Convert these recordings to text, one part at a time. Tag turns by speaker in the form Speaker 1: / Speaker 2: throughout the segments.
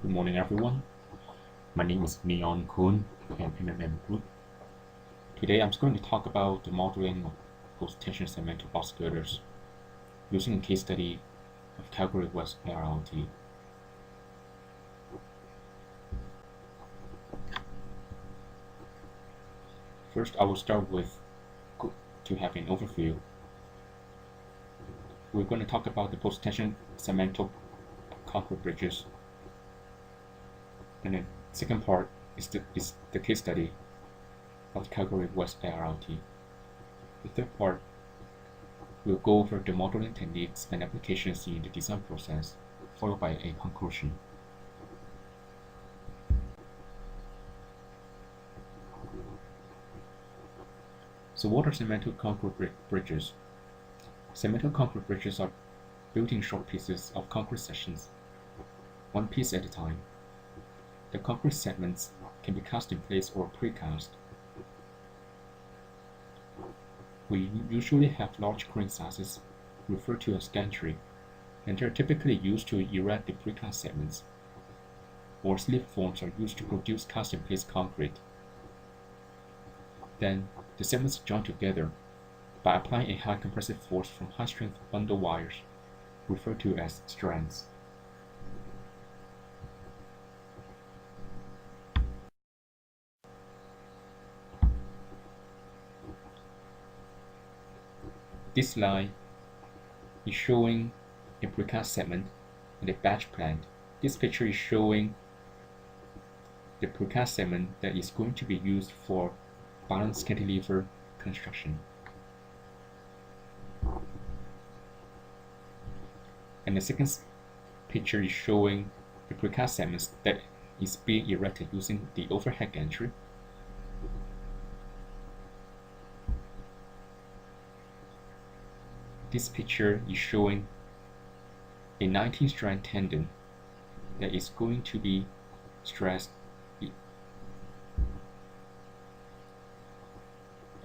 Speaker 1: Good morning, everyone. My name is Neon Kun and Group. Today, I'm going to talk about the modeling of post-tension segmental box girders using a case study of Calgary West LRT. First, I will start with to have an overview. We're going to talk about the post-tension segmental concrete bridges. And the second part is the case study of Calgary West LRT. The third part will go over the modeling techniques and applications in the design process, followed by a conclusion. So what are segmental concrete bridges? Segmental concrete bridges are built-in short pieces of concrete sections, one piece at a time. The concrete segments can be cast in place or precast. We usually have large crane sizes, referred to as gantry, and they are typically used to erect the precast segments, or slip forms are used to produce cast-in-place concrete. Then, the segments are joined together by applying a high compressive force from high-strength bundle wires, referred to as strands. This slide is showing a precast segment and a batch plant. This picture is showing the precast segment that is going to be used for balanced cantilever construction. And the second picture is showing the precast segments that is being erected using the overhead gantry. This picture is showing a 19-strand tendon that is going to be stressed. And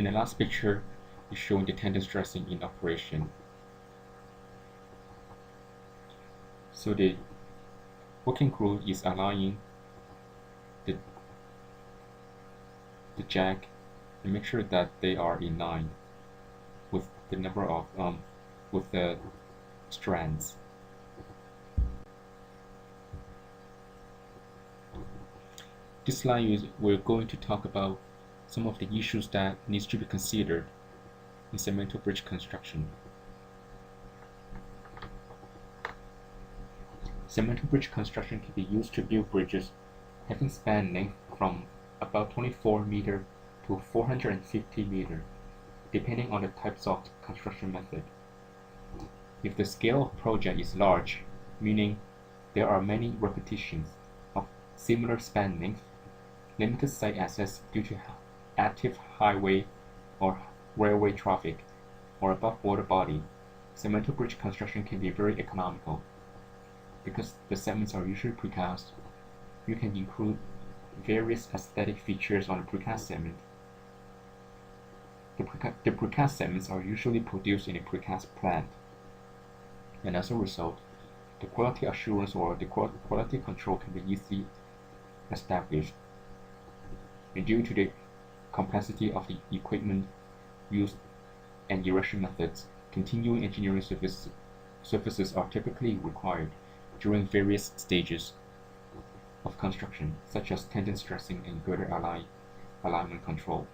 Speaker 1: the last picture is showing the tendon stressing in operation. So the working crew is aligning the jack and make sure that they are in line with the number of with the strands. This slide we're going to talk about some of the issues that needs to be considered in segmental bridge construction. Segmental bridge construction can be used to build bridges having span length from about 24 meter to 450 meter, depending on the types of construction method. If the scale of project is large, meaning there are many repetitions of similar span length, limited site access due to active highway or railway traffic, or above water body, segmental bridge construction can be very economical. Because the segments are usually precast, you can include various aesthetic features on a precast segment. The precast segments are usually produced in a precast plant, and as a result, the quality assurance or the quality control can be easily established. And due to the complexity of the equipment used and erection methods, continuing engineering services are typically required during various stages of construction, such as tendon stressing and girder alignment control.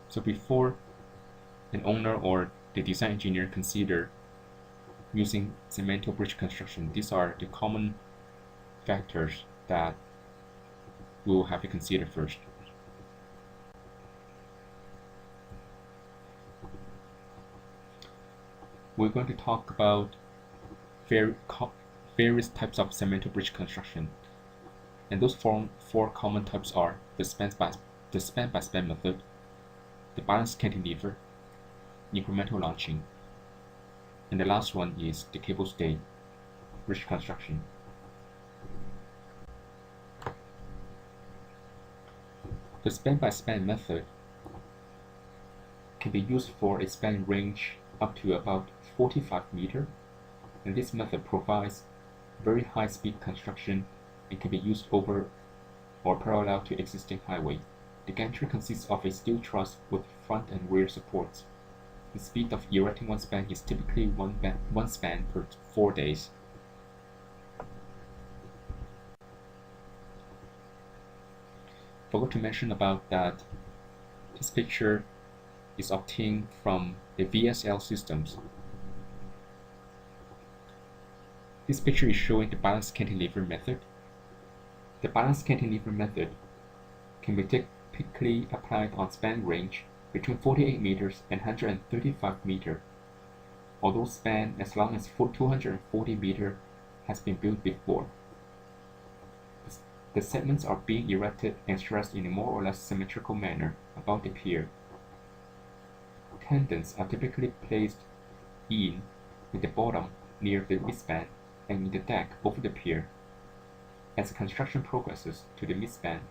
Speaker 1: So before an owner or the design engineer consider using segmental bridge construction, these are the common factors that we will have to consider first. We're going to talk about various types of segmental bridge construction, and those four common types are the span by span method, the balanced cantilever, incremental launching, and the last one is the cable stay bridge construction. The span by span method can be used for a span range up to about 45 meters, and this method provides very high-speed construction and can be used over or parallel to existing highway. The gantry consists of a steel truss with front and rear supports. The speed of erecting one span is typically one span per 4 days. Forgot to mention about that this picture is obtained from the VSL systems. This picture is showing the balanced cantilever method. The balanced cantilever method can be typically applied on span range between 48 meters and 135 meters, although span as long as 240 meters has been built before. The segments are being erected and stressed in a more or less symmetrical manner about the pier. Tendons are typically placed in the bottom near the midspan and in the deck over the pier. As the construction progresses to the midspan,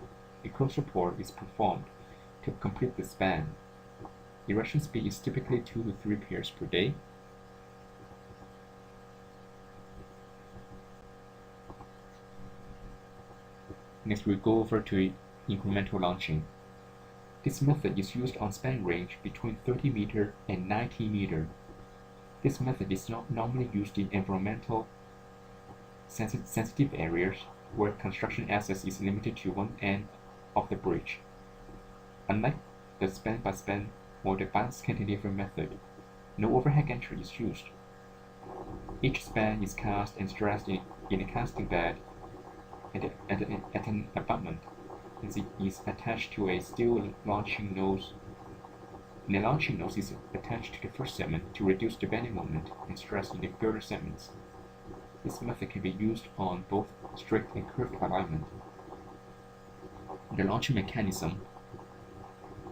Speaker 1: a closure pour is performed to complete the span. Erection speed is typically 2 to 3 piers per day. Next, we'll go over to incremental launching. This method is used on span range between 30 meters and 90 meters. This method is not normally used in environmental sensitive areas where construction access is limited to one end of the bridge. Unlike the span-by-span or the balanced cantilever method, no overhead gantry is used. Each span is cast and stressed in a casting bed at an abutment and is attached to a steel launching nose. The launching nose is attached to the first segment to reduce the bending moment and stress in the girder segments. This method can be used on both straight and curved alignment. The launching mechanism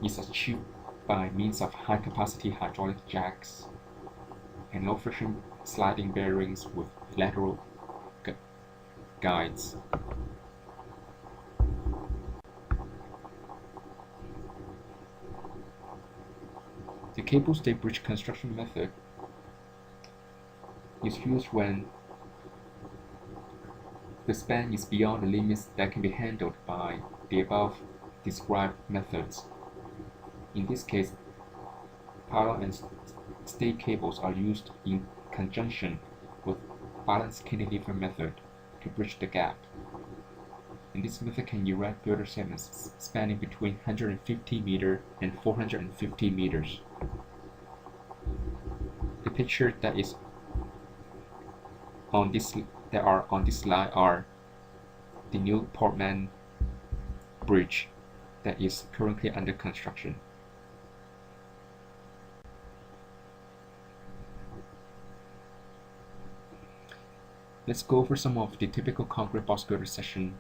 Speaker 1: is achieved by means of high-capacity hydraulic jacks and low-friction sliding bearings with lateral guides. The cable stay bridge construction method is used when the span is beyond the limits that can be handled by the above described methods. In this case, parallel and stay cables are used in conjunction with balanced cantilever method to bridge the gap. And this method can erect girder segments spanning between 150 meters and 450 meters. The picture that are on this slide are the new Portman Bridge that is currently under construction. Let's go over some of the typical concrete box girder section.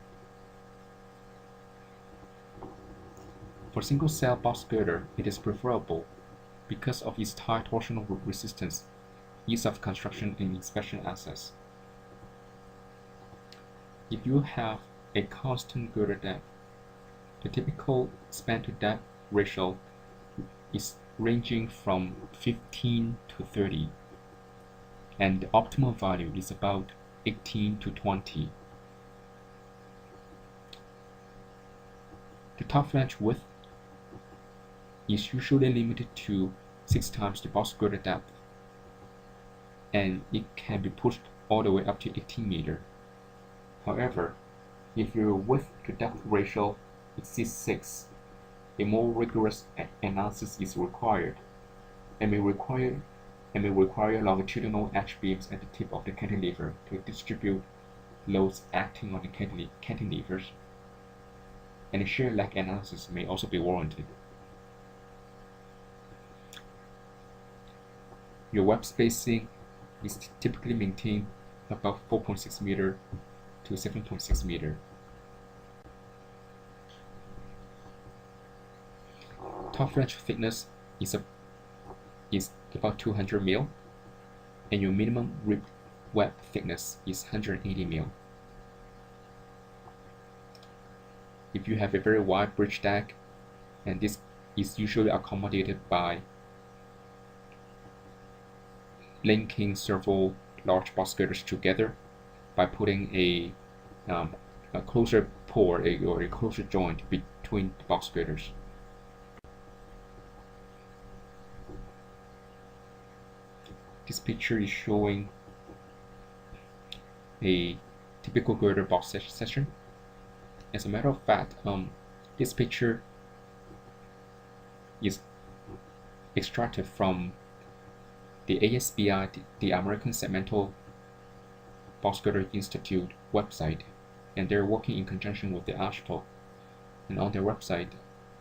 Speaker 1: For single cell box girder, it is preferable because of its high torsional resistance, ease of construction, and inspection access. If you have a constant girder depth, the typical span to depth ratio is ranging from 15 to 30, and the optimal value is about 18 to 20. The top flange width is usually limited to 6 times the box girder depth, and it can be pushed all the way up to 18 meters. However, if your width to depth ratio exceeds 6, a more rigorous analysis is required, and may require longitudinal edge beams at the tip of the cantilever to distribute loads acting on the cantilevers, and a shear lag analysis may also be warranted. Your web spacing is typically maintained about 4.6 meters to 7.6 meters. Top flange thickness is about 200 mil, and your minimum rib web thickness is 180 mil. If you have a very wide bridge deck, and this is usually accommodated by linking several large box girders together by putting a closer pore or a closer joint between the box girders. This picture is showing a typical girder box section. As a matter of fact, this picture is extracted from the ASBI, the American Segmental Box Girder Institute website, and they're working in conjunction with the ASHTO. And on their website,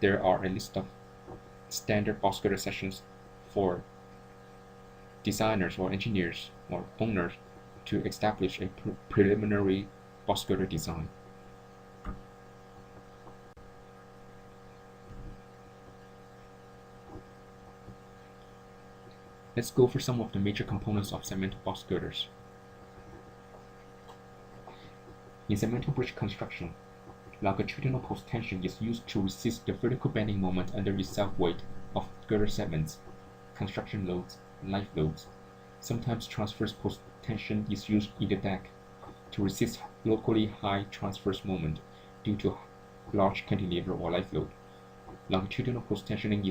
Speaker 1: there are a list of standard box girder sections for designers or engineers or owners to establish a preliminary box girder design. Let's go over some of the major components of segmental box girders. In segmental bridge construction, longitudinal post tension is used to resist the vertical bending moment under the self-weight of girder segments, construction loads, and life loads. Sometimes transverse post tension is used in the deck to resist locally high transverse moment due to large cantilever or life load. Longitudinal post tensioning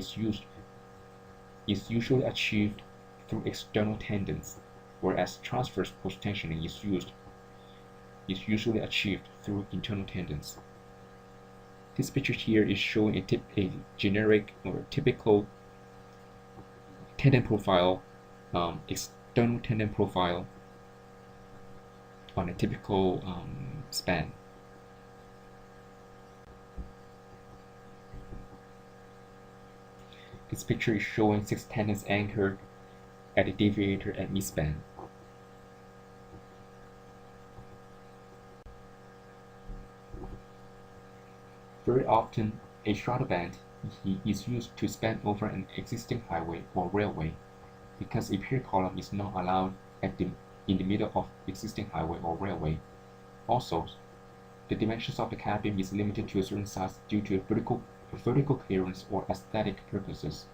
Speaker 1: is usually achieved through external tendons, whereas transverse post tensioning is usually achieved through internal tendons. This picture here is showing a generic or typical tendon profile, external tendon profile on a typical span. This picture is showing 6 tendons anchored at a deviator at mid-span. Very often, a straddle bent is used to span over an existing highway or railway because a pier column is not allowed in the middle of existing highway or railway. Also, the dimensions of the cab beam is limited to a certain size due to vertical clearance or aesthetic purposes.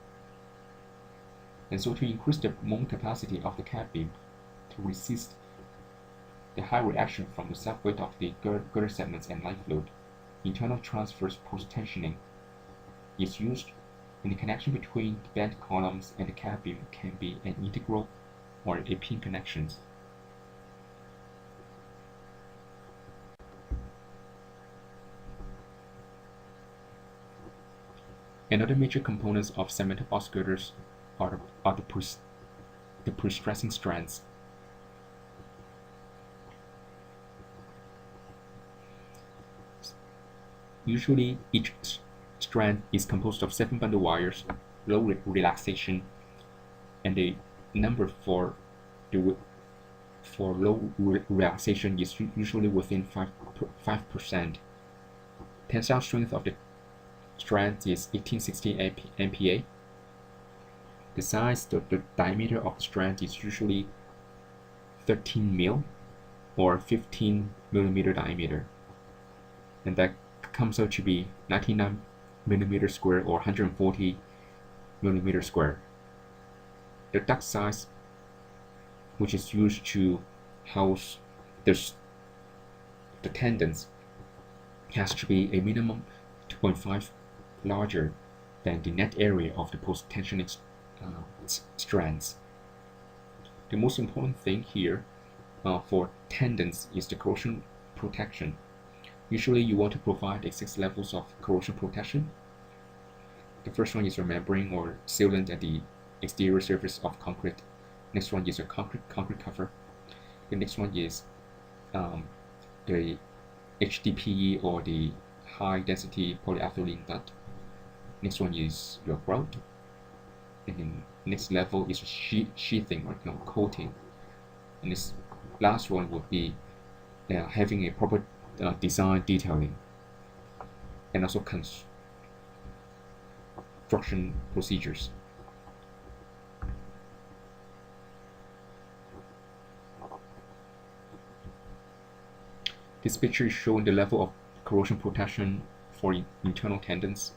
Speaker 1: And so to increase the moment capacity of the cab beam to resist the high reaction from the self-weight of the girder segments and life load, internal transverse post tensioning is used, and the connection between the bent columns and the cab beam can be an integral or a pin connection. Another major components of segmental box girders are the pre-stressing strands. Usually, each strand is composed of 7 bundle wires, low relaxation, and a number for low relaxation is usually within 5%. Tensile strength of the strand is 1860 MPa. The size, the diameter of the strand is usually 13 mil or 15 millimeter diameter, and that comes out to be 99 millimeter square or 140 millimeter square. The duct size, which is used to house the tendons, has to be a minimum 2.5 larger than the net area of the post-tensioning strands. The most important thing here for tendons is the corrosion protection. Usually you want to provide 6 levels of corrosion protection. The first one is your membrane or sealant at the exterior surface of concrete. Next one is your concrete cover. The next one is the HDPE or the high density polyethylene duct. Next one is your grout. And then next level is sheathing or coating. And this last one would be having a proper design detailing and also construction procedures. This picture is showing the level of corrosion protection for internal tendons.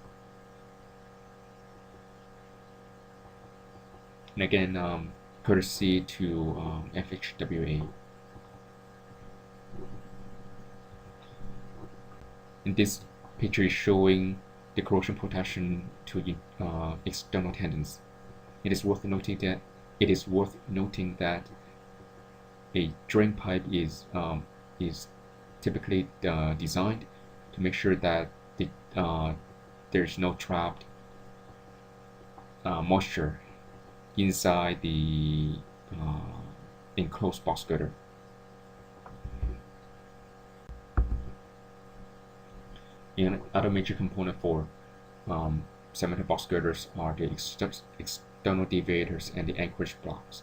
Speaker 1: And again, courtesy to FHWA. In this picture is showing the corrosion protection to external tendons. It is worth noting that a drain pipe is typically designed to make sure that there's no trapped moisture inside the enclosed box girder. Another major component for segmental box girders are the external deviators and the anchorage blocks.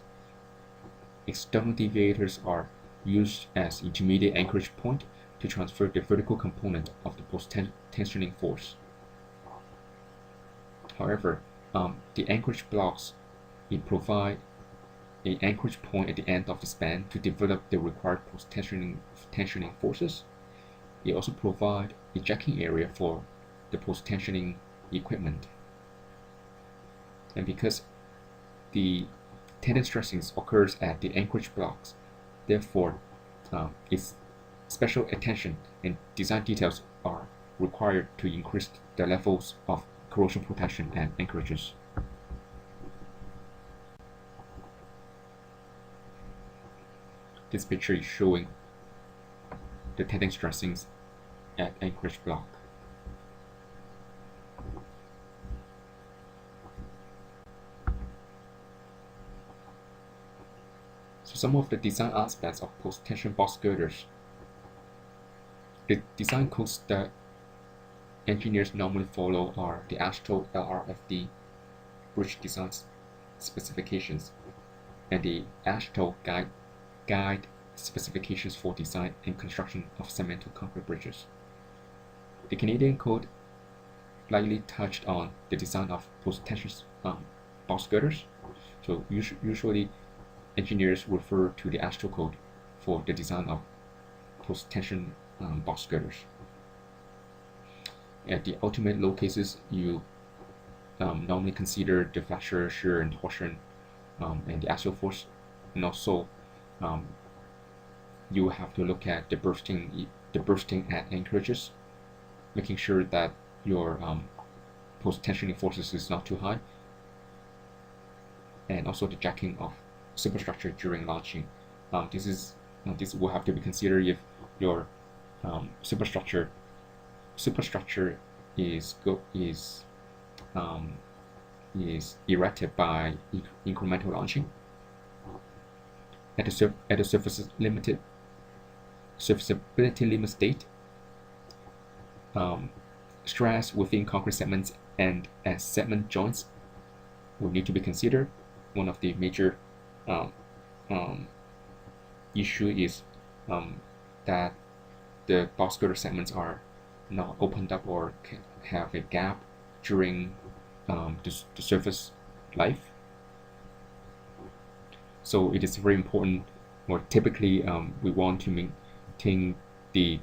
Speaker 1: External deviators are used as intermediate anchorage point to transfer the vertical component of the post-tensioning force. However, the anchorage blocks provide an anchorage point at the end of the span to develop the required post-tensioning forces. They also provide a jacking area for the post-tensioning equipment. And because the tendon stressings occurs at the anchorage blocks, therefore, its special attention and design details are required to increase the levels of corrosion protection at anchorages. This picture is showing the tendon stressings at anchorage block. So some of the design aspects of post-tension box girders. The design codes that engineers normally follow are the ASTRO LRFD bridge design specifications and the ASTRO guide specifications for design and construction of segmental concrete bridges. The Canadian code lightly touched on the design of post-tension box girders. So usually engineers refer to the ASTRO code for the design of post-tension box girders. At the ultimate load cases, you normally consider the flexure, shear, and torsion, and the axial force, and also you have to look at the bursting at anchorages, making sure that your post-tensioning forces is not too high, and also the jacking of superstructure during launching. This will have to be considered if your superstructure is erected by incremental launching at the surfaceability limit state. Stress within concrete segments and at segment joints will need to be considered. One of the major issue is that the box girder segments are not opened up or have a gap during the surface life. So it is very important, or typically we want to maintain the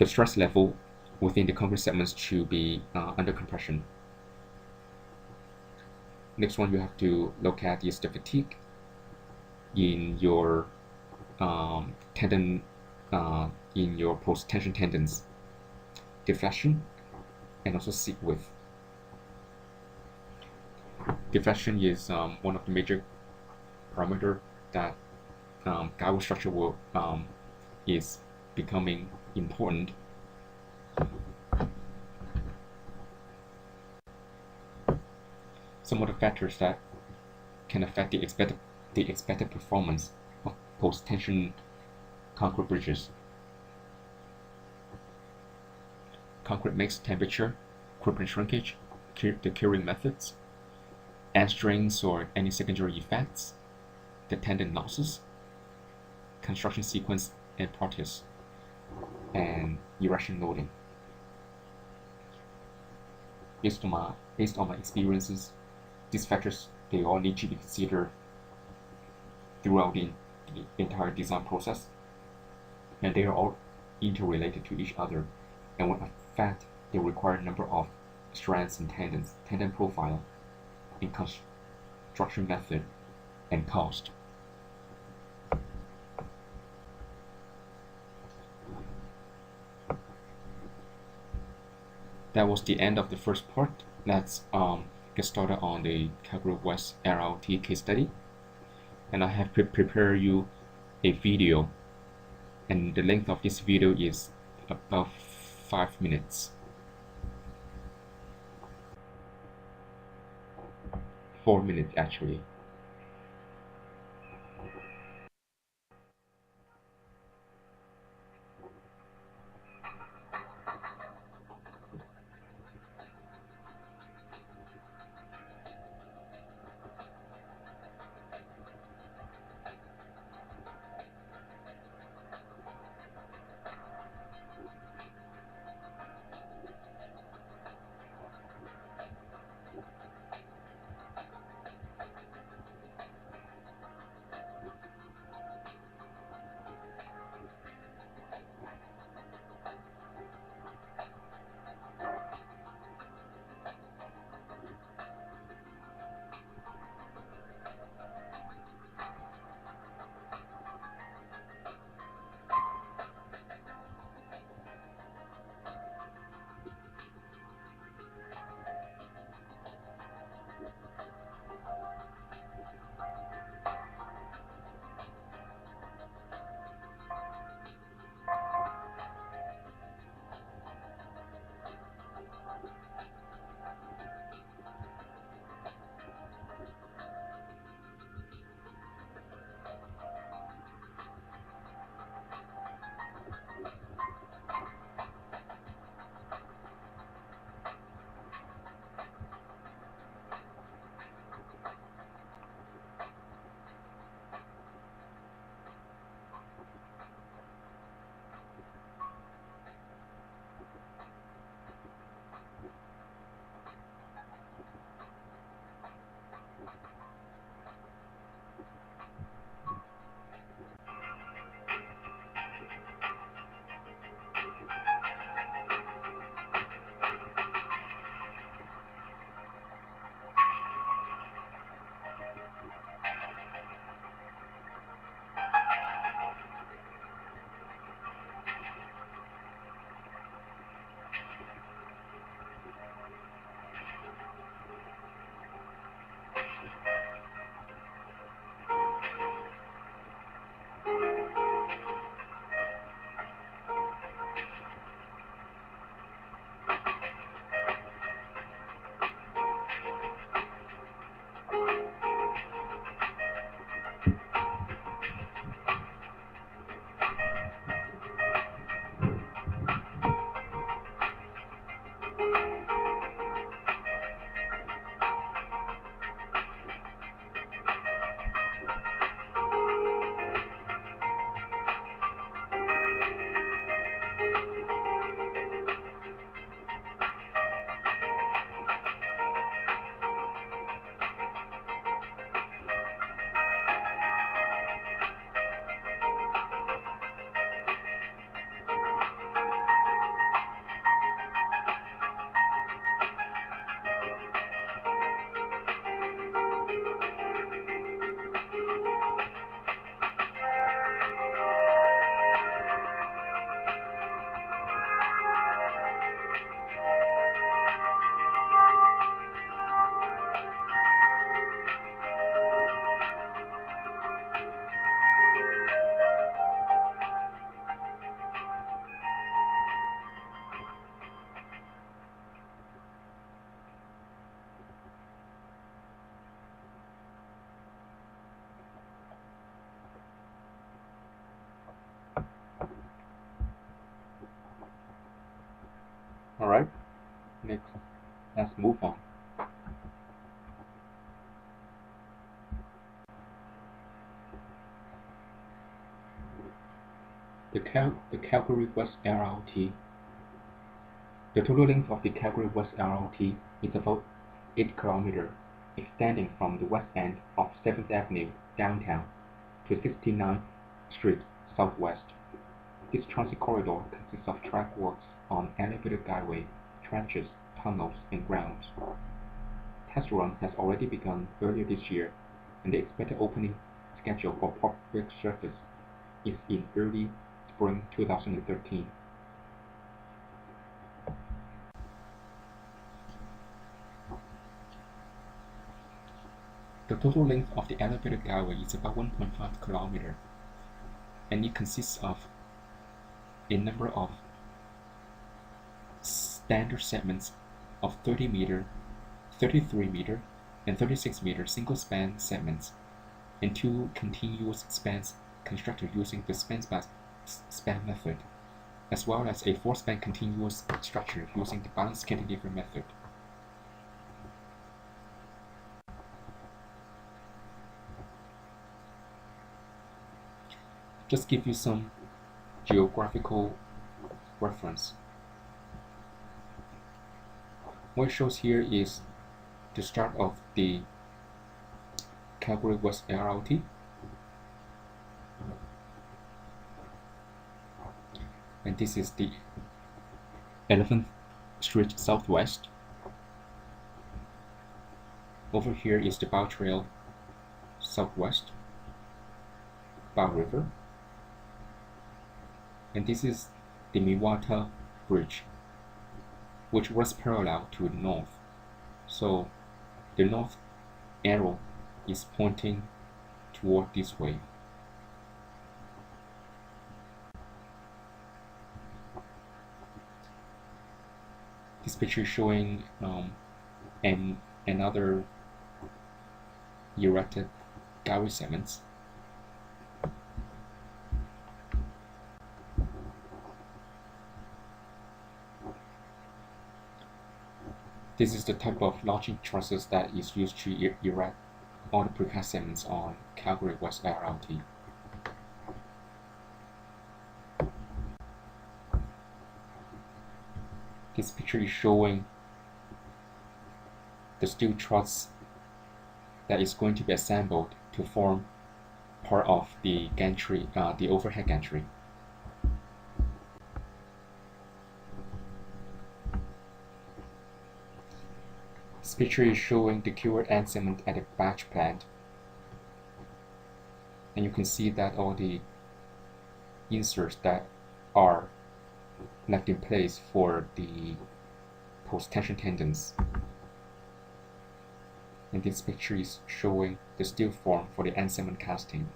Speaker 1: stress level within the concrete segments to be under compression. Next one you have to look at is the fatigue in your tendon, in your post-tension tendons, deflection, and also seat width. Deflection is one of the major parameters that guidewall structure will is becoming important. Some of the factors that can affect the expected performance of post-tension concrete bridges: concrete mix temperature, equipment shrinkage, the curing methods, end strains or any secondary effects, the tendon losses, construction sequence and practice, and erection loading. Based on my experiences, these factors, they all need to be considered throughout the entire design process, and they are all interrelated to each other and will affect the required number of strands and tendons, tendon profile, in construction method, and cost. That was the end of the first part. Let's get started on the Calgary West LRT case study. And I have prepared you a video, and the length of this video is about 5 minutes. 4 minutes actually. Alright, next, let's move on. The Calgary West LRT. The total length of the Calgary West LRT is about 8 km, extending from the west end of 7th Avenue downtown to 69th Street southwest. This transit corridor consists of track works on elevated guideway, trenches, tunnels and grounds. Test run has already begun earlier this year, and the expected opening schedule for public service is in early spring 2013. The total length of the elevated gallery is about 1.5 km, and it consists of a number of standard segments of 30 meter, 33 meter, and 36 meter single-span segments, and 2 continuous spans constructed using the span method, as well as a 4-span continuous structure using the balanced cantilever method. Just give you some geographical reference. What it shows here is the start of the Calgary West LRT, and this is the 11th Street Southwest. Over here is the Bow Trail Southwest, Bow River, and this is the Miwata Bridge, which runs parallel to the north. So the north arrow is pointing toward this way. This picture is showing another erected gallery segments. This is the type of lodging trusses that is used to erect all the precast segments on Calgary West LRT. This picture is showing the steel truss that is going to be assembled to form part of the gantry, the overhead gantry. This picture is showing the cured end segment at a batch plant, and you can see that all the inserts that are left in place for the post-tension tendons. And this picture is showing the steel form for the end segment casting.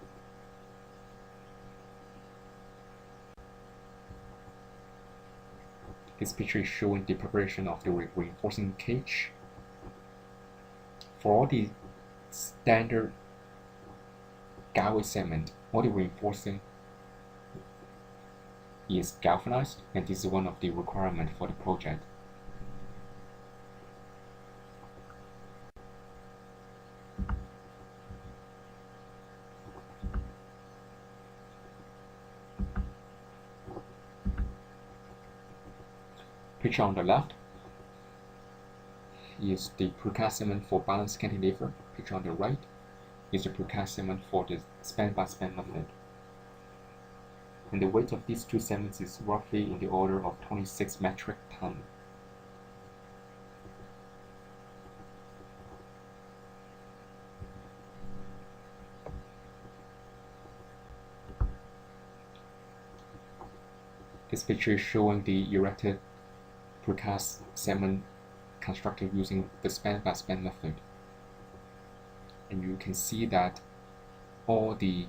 Speaker 1: This picture is showing the preparation of the reinforcing cage. For all the standard gallery segment, all the reinforcing is galvanized, and this is one of the requirements for the project. Picture on the left is the precast segment for balanced cantilever. Picture on the right is the precast segment for the span-by-span method. And the weight of these two segments is roughly in the order of 26 metric tons. This picture is showing the erected precast segment constructed using the span-by-span method. And you can see that all the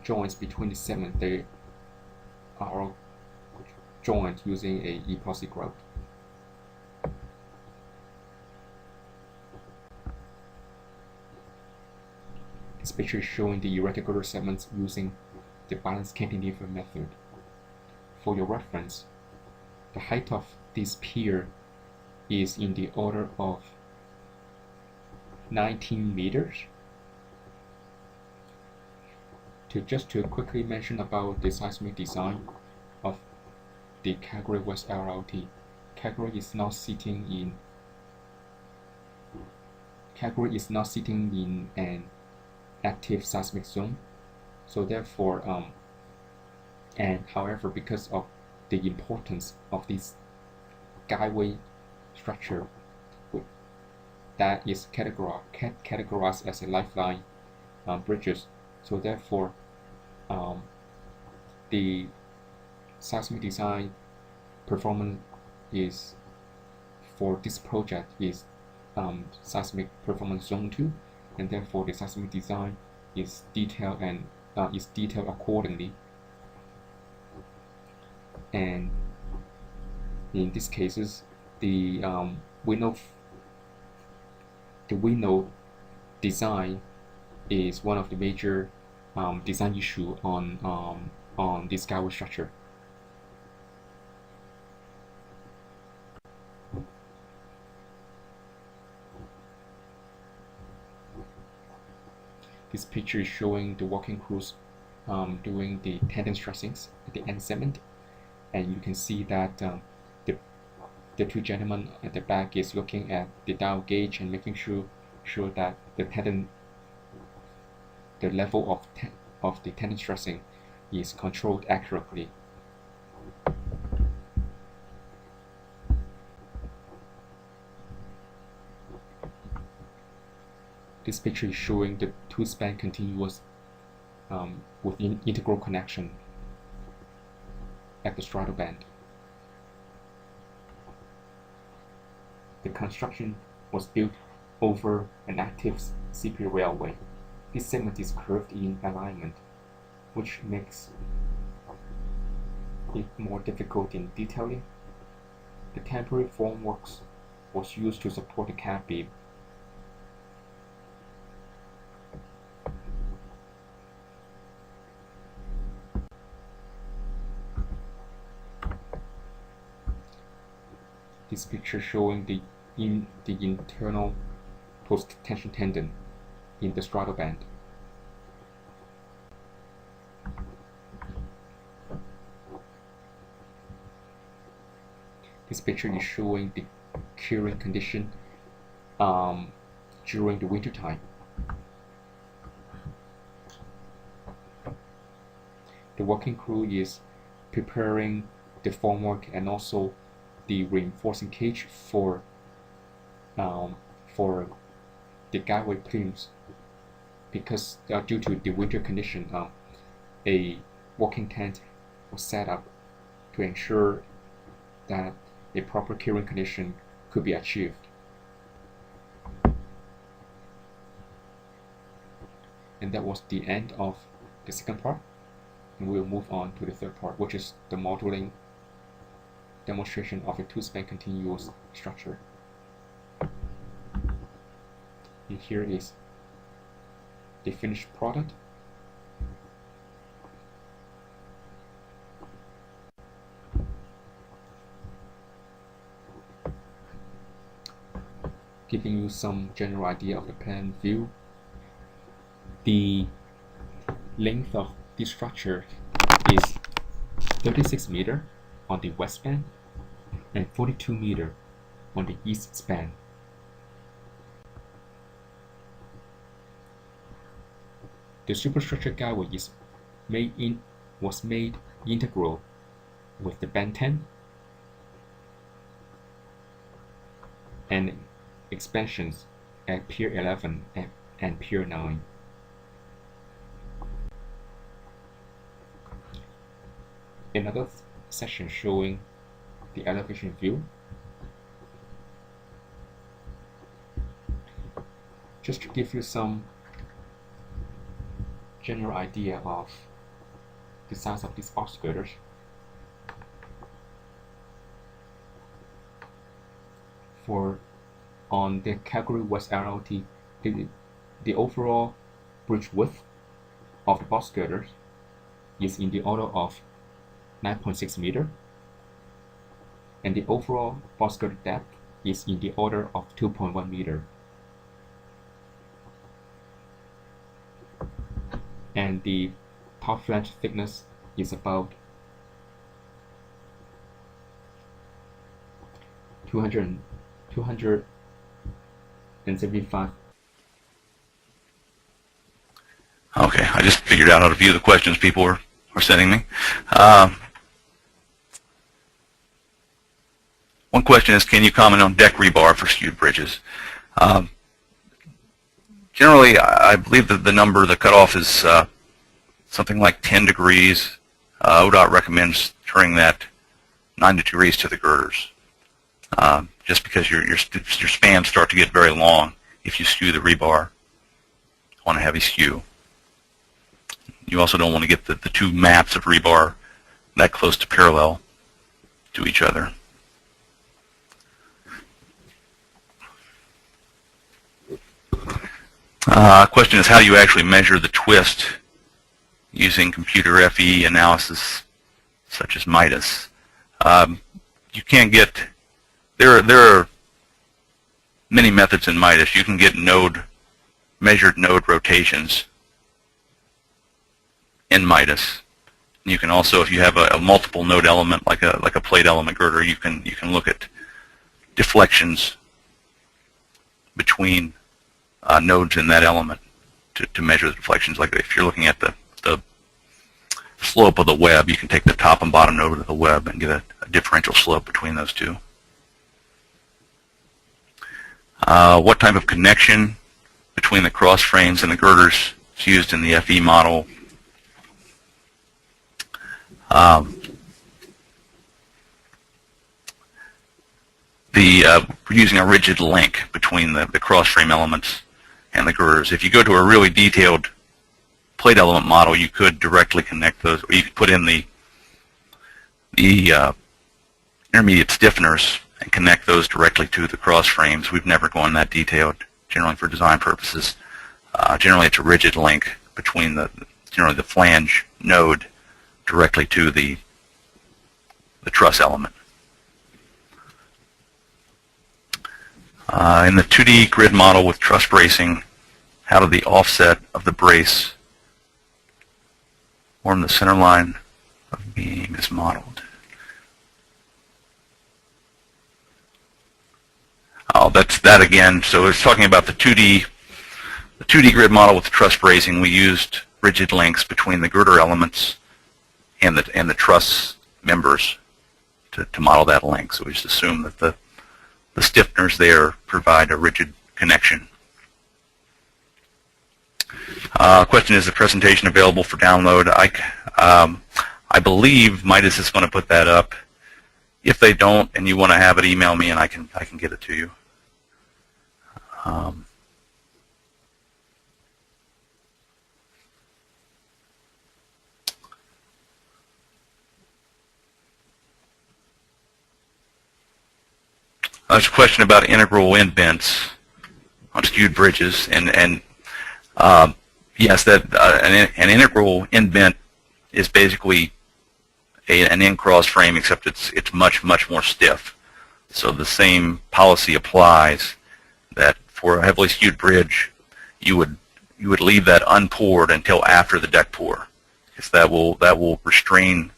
Speaker 1: joints between the segments, they are joined using a epoxy grout. This picture is showing the erected girder segments using the balanced cantilever method. For your reference, the height of this pier is in the order of 19 meters. Just to quickly mention about the seismic design of the Calgary West LRT, Calgary is not sitting in an active seismic zone, so therefore and however, because of the importance of this guideway structure that is categorized as a lifeline bridges. So therefore, the seismic design performance is for this project is seismic performance zone 2, and therefore the seismic design is detailed and is detailed accordingly. And in these cases, the window design is one of the major design issue on this skyway structure. This picture is showing the working crews doing the tendon stressings at the end segment, and you can see that the two gentlemen at the back is looking at the dial gauge and making sure that the level of the tendon stressing is controlled accurately. This picture is showing the two-span continuous with integral connection at the Straddle Bent. The construction was built over an active CP railway. This segment is curved in alignment, which makes it more difficult in detailing. The temporary formworks was used to support the cab beam. This picture showing the internal post-tension tendon in the Straddle Bent. This picture is showing the curing condition during the winter time. The working crew is preparing the formwork and also the reinforcing cage for the guideway plumes, because due to the winter condition, a working tent was set up to ensure that a proper curing condition could be achieved. And that was the end of the second part, and we'll move on to the third part, which is the modeling demonstration of a two-span continuous structure. And here is the finished product. Giving you some general idea of the plan view. The length of this structure is 36 meters on the west span and 42 meters on the east span. The superstructure guideway was made integral with the bend 10 and expansions at Pier 11 and Pier 9. Another section showing the elevation view. Just to give you some general idea of the size of these box girders. On the Calgary West LRT, the overall bridge width of the box girders is in the order of 9.6 meters, and the overall box girder depth is in the order of 2.1 meters. And the top flange thickness is about 275.
Speaker 2: Okay, I just figured out how to view the questions people were sending me. One question is, can you comment on deck rebar for skewed bridges? Generally, I believe that the cutoff is something like 10 degrees. ODOT recommends turning that 90 degrees to the girders, just because your spans start to get very long if you skew the rebar on a heavy skew. You also don't want to get the two mats of rebar that close to parallel to each other. Question is, how do you actually measure the twist using computer FE analysis such as MIDAS? You can't get, there are many methods in MIDAS. You can get measured node rotations in MIDAS. You can also, if you have a multiple node element like a plate element girder, you can look at deflections between nodes in that element to measure the deflections. Like if you're looking at the slope of the web, you can take the top and bottom node of the web and get a differential slope between those two. What type of connection between the cross frames and the girders is used in the FE model? We're using a rigid link between the cross frame elements and the girders. If you go to a really detailed plate element model, you could directly connect those, or you could put in the intermediate stiffeners and connect those directly to the cross frames. We've never gone that detailed, generally for design purposes. Generally, it's a rigid link between generally the flange node directly to the truss element. In the 2D grid model with truss bracing, how did the offset of the brace form the center line of beam is modeled? Oh, that's that again. So it's talking about the 2D grid model with the truss bracing. We used rigid links between the girder elements and the truss members to model that link. So we just assume that the stiffeners there provide a rigid connection. Question, is the presentation available for download? I believe MIDAS is going to put that up. If they don't and you want to have it, email me and I can get it to you. There's a question about integral end bends on skewed bridges, and yes, that an integral end bent is basically an end cross frame, except it's much more stiff. So the same policy applies, that for a heavily skewed bridge, you would leave that unpoured until after the deck pour, because that will restrain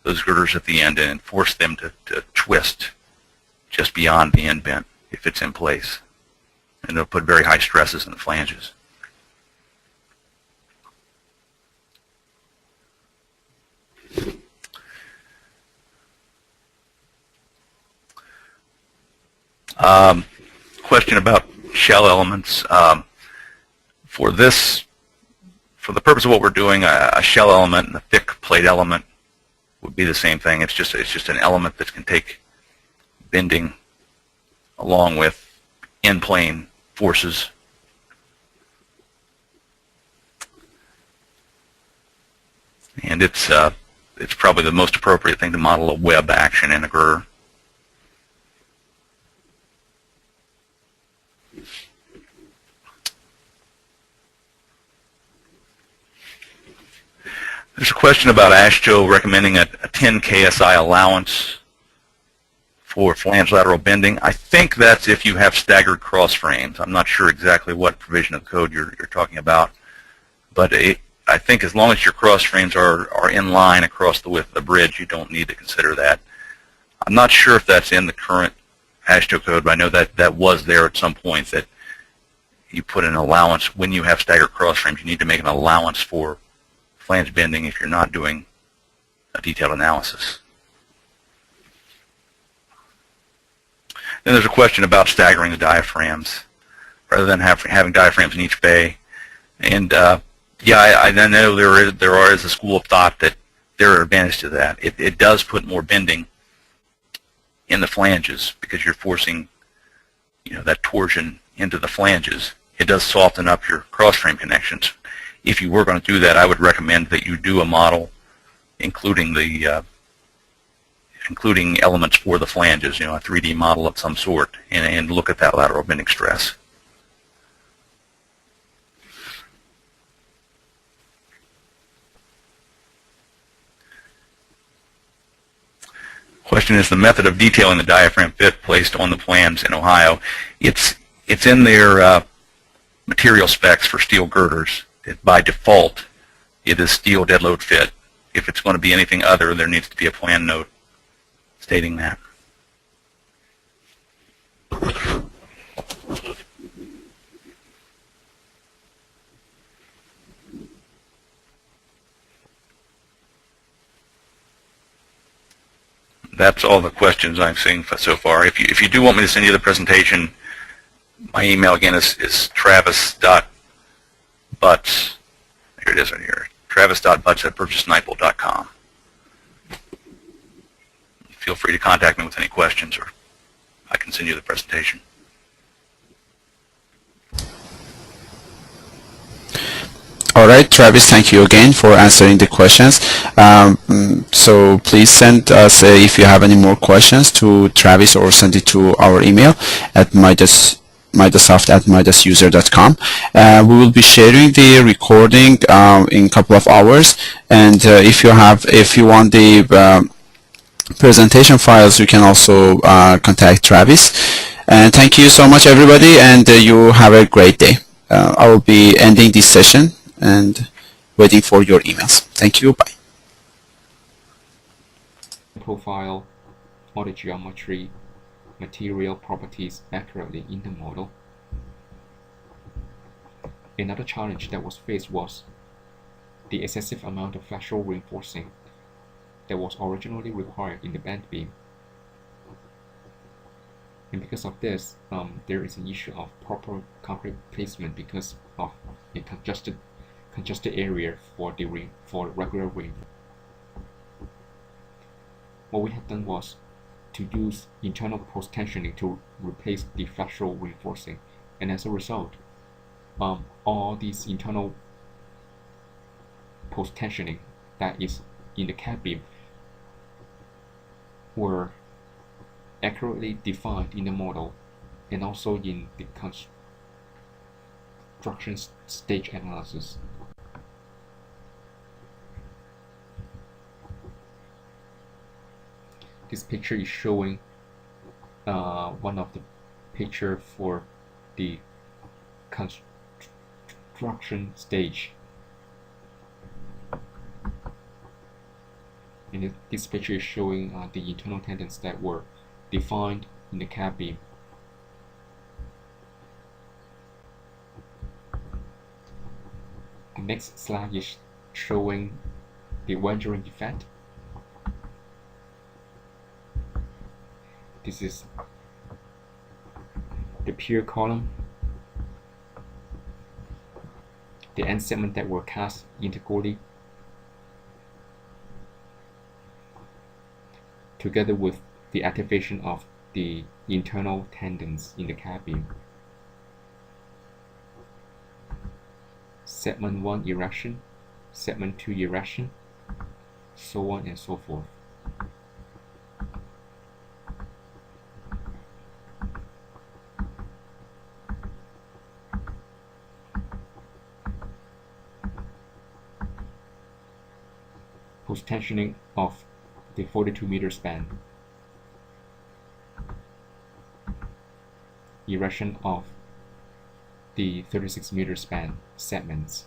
Speaker 2: those girders at the end and force them to twist just beyond the end bent if it's in place, and it'll put very high stresses in the flanges. Question about shell elements. For the purpose of what we're doing, a shell element and a thick plate element would be the same thing. It's just an element that can take bending along with in-plane forces. And it's probably the most appropriate thing to model a web action in a girder. There's a question about AASHTO recommending a 10 KSI allowance for flange lateral bending. I think that's if you have staggered cross frames. I'm not sure exactly what provision of the code you're talking about, but I think as long as your cross frames are in line across the width of the bridge, you don't need to consider that. I'm not sure if that's in the current AASHTO code, but I know that was there at some point, that you put an allowance when you have staggered cross frames. You need to make an allowance for flange bending if you're not doing a detailed analysis. Then there's a question about staggering the diaphragms rather than having diaphragms in each bay. And yeah, I know there is a school of thought that there are advantages to that. It does put more bending in the flanges because you're forcing, that torsion into the flanges. It does soften up your cross-frame connections. If you were going to do that, I would recommend that you do a model including the including elements for the flanges, a 3D model of some sort, and look at that lateral bending stress. Question is the method of detailing the diaphragm fit placed on the plans in Ohio. It's in their material specs for steel girders. By default, it is steel dead load fit. If it's going to be anything other, there needs to be a plan note stating that. That's all the questions I'm seeing so far. If you do want me to send you the presentation, my email again is travis.butts. Here it is right here. travis.butts@purchaseniple.com. Feel free to contact me with any questions, or I can send you the presentation.
Speaker 3: All right, Travis, thank you again for answering the questions. So please send us, if you have any more questions, to Travis, or send it to our email at MIDASoft@MIDASuser.com. We will be sharing the recording in a couple of hours, and if you want the presentation files, you can also contact Travis. And thank you so much, everybody, and you have a great day. I will be ending this session and waiting for your emails. Thank you. Bye.
Speaker 1: Profile all the geometry, material properties accurately in the model. Another challenge that was faced was the excessive amount of flexural reinforcing that was originally required in the band beam. And because of this, there is an issue of proper concrete placement because of a congested area for the regular ring. What we had done was to use internal post-tensioning to replace the flexural reinforcing, and as a result, all these internal post-tensioning that is in the cab beam were accurately defined in the model and also in the construction stage analysis. This picture is showing one of the picture for the construction stage. And this picture is showing the internal tendons that were defined in the cab beam. The next slide is showing the rendering effect. This is the pier column, the end segment that were cast integrally, together with the activation of the internal tendons in the cab beam. Segment 1 erection, segment 2 erection, so on and so forth. Post-tensioning of the 42-meter span, erection of the 36-meter span segments.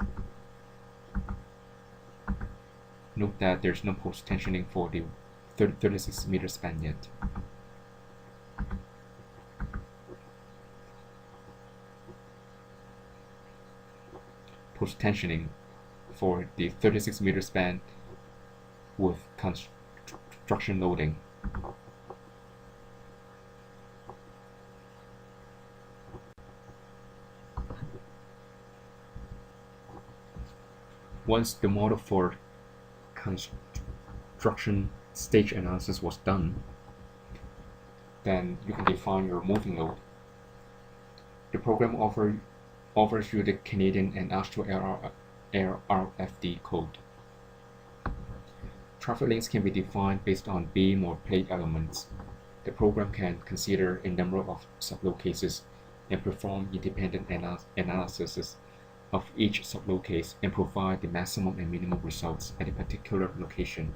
Speaker 1: Note that there's no post-tensioning for the 36-meter span yet. Post-tensioning for the 36-meter span with construction loading. Once the model for construction stage analysis was done, then you can define your moving load. The program offers you the Canadian and Australian LRFD code. Traffic links can be defined based on beam or plate elements. The program can consider a number of subload cases and perform independent analysis of each subload case and provide the maximum and minimum results at a particular location,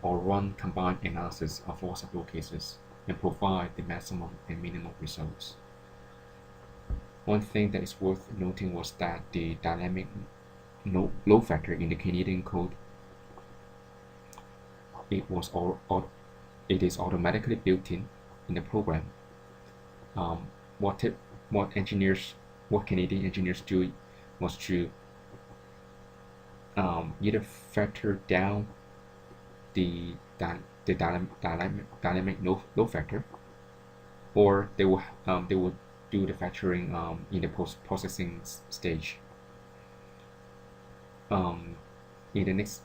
Speaker 1: or run combined analysis of all subload cases and provide the maximum and minimum results. One thing that is worth noting was that the dynamic load factor in the Canadian code it is automatically built in the program. What Canadian engineers do was to either factor down the dynamic load factor, or they will do the factoring in the post-processing stage. In the next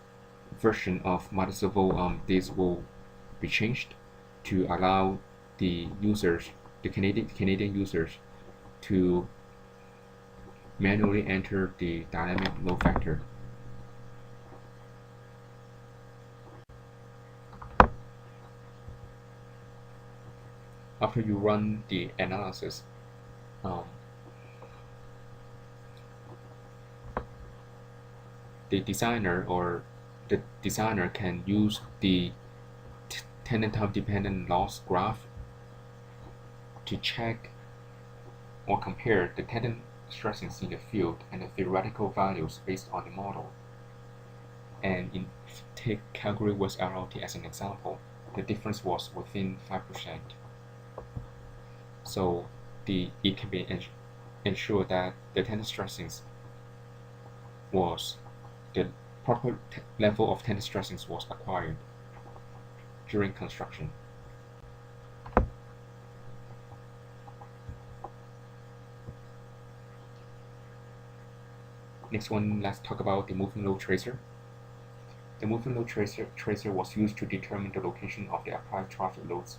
Speaker 1: version of MIDASoft, this will be changed to allow the Canadian users to manually enter the dynamic load factor. After you run the analysis, the designer can use the tendon time dependent loss graph to check or compare the tendon stressings in the field and the theoretical values based on the model. And take Calgary West LRT as an example, the difference was within 5%. So it can be ensured that the tendon stressings was the proper level of tendon stressings was acquired during construction. Next one, let's talk about the moving load tracer. The moving load tracer was used to determine the location of the applied traffic loads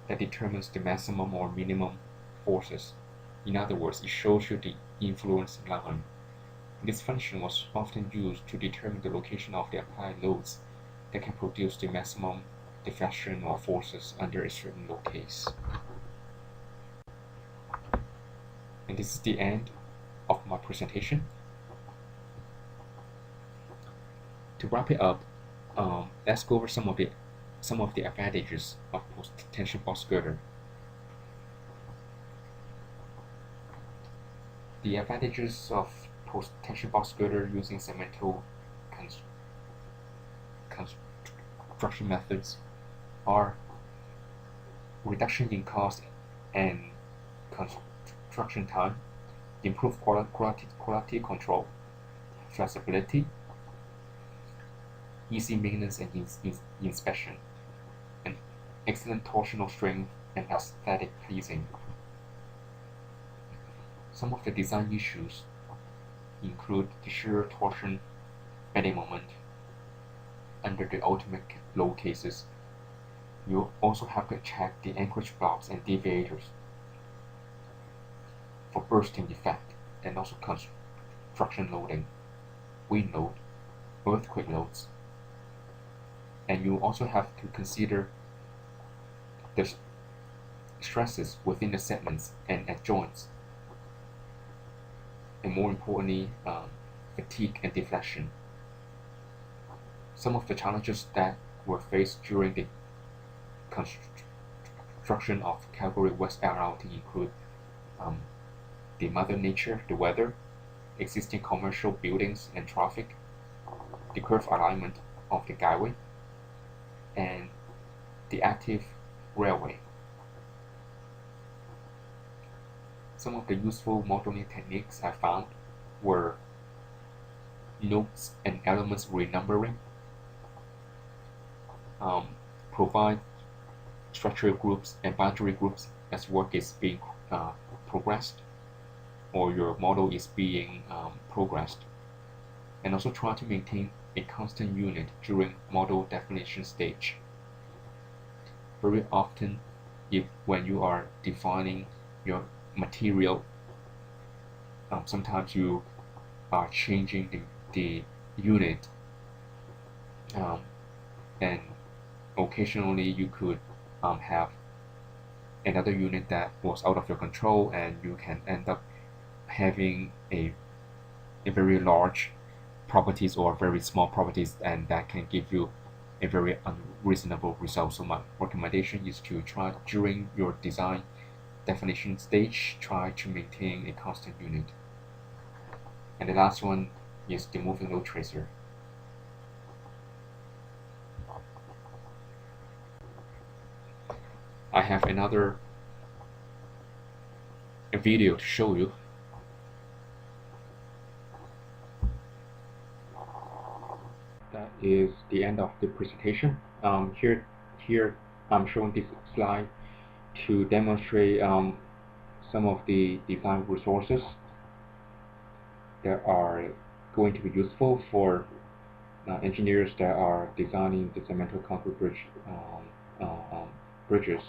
Speaker 1: that determines the maximum or minimum forces. In other words, it shows you the influence line. This function was often used to determine the location of the applied loads that can produce the maximum deflection or forces under a certain load case. And this is the end of my presentation. To wrap it up, let's go over some of the advantages of post-tension box girder. The advantages of post-tension box girder using segmental construction methods are reduction in cost and construction time, improved quality control, flexibility, easy maintenance and inspection, and excellent torsional strength and aesthetic pleasing. Some of the design issues include the shear torsion bending moment under the ultimate load cases. You also have to check the anchorage blocks and deviators for bursting effect, and also construction loading, wind load, earthquake loads. And you also have to consider the stresses within the segments and at joints, and more importantly, fatigue and deflection. Some of the challenges that were faced during the construction of Calgary West LRT include the mother nature, the weather, existing commercial buildings and traffic, the curve alignment of the guideway, and the active railway. Some of the useful modeling techniques I found were nodes and elements renumbering, provide structural groups and boundary groups as work is being progressed, or your model is being progressed, and also try to maintain a constant unit during model definition stage. Very often, when you are defining your material, sometimes you are changing the unit, and occasionally you could have another unit that was out of your control, and you can end up having a very large properties or very small properties, and that can give you a very unreasonable result. So my recommendation is to try during your design definition stage, try to maintain a constant unit. And the last one is the moving load tracer. I have another video to show you. That is the end of the presentation. Here I'm showing this slide to demonstrate some of the design resources that are going to be useful for engineers that are designing the segmental concrete bridges.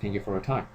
Speaker 1: Thank you for your time.